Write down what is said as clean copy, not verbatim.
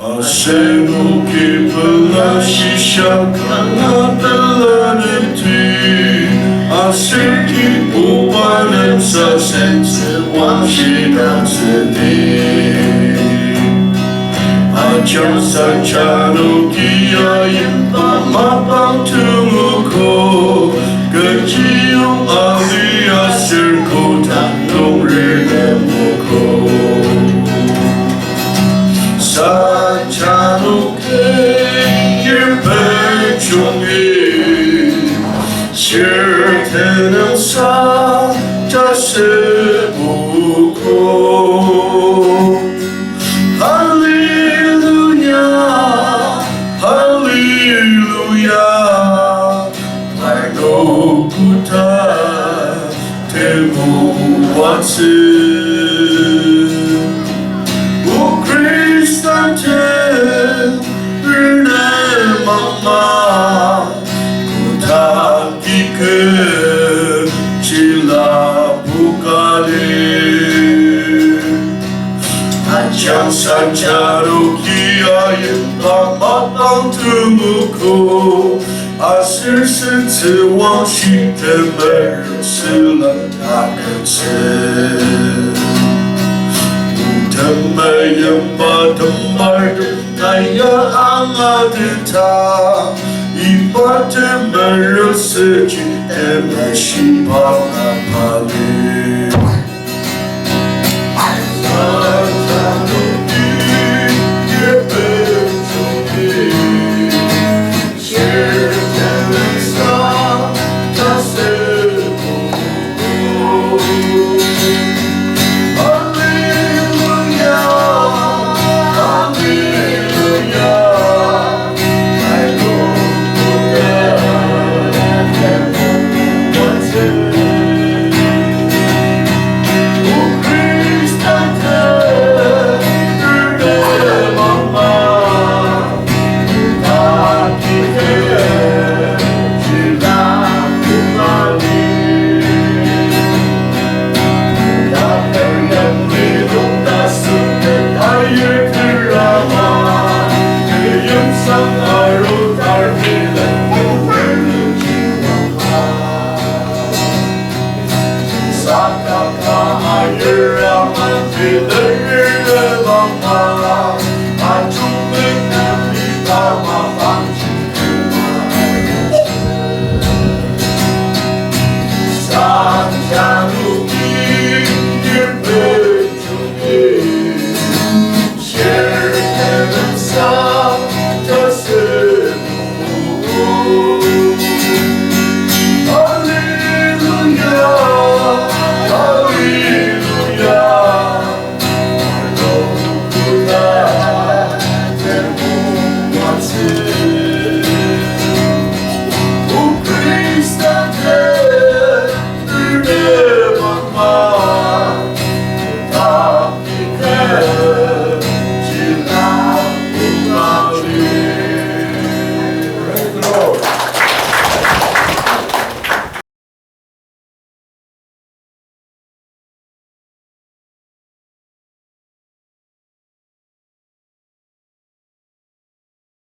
Asenuki pelashi shakana pelaneti Aseki pupanem sa sense washi dansedi Ajam sachanu kiyayin pamapang tumuko Gajiyong alias sirkutan nung rinemuko Sachanu kiyir pechungi Sirtenang sa tasebuko Hallelujah, Hallelujah Lago puta temu watsi Mama Kutaki Chila Bukali Ajang Sanjaru Kiayin Pamapang Tumuko Asir Sense Washi Temer Silang Takatse Temayang Badamar Naya Amadita Iba Temer Seji Emeshi Pagapali So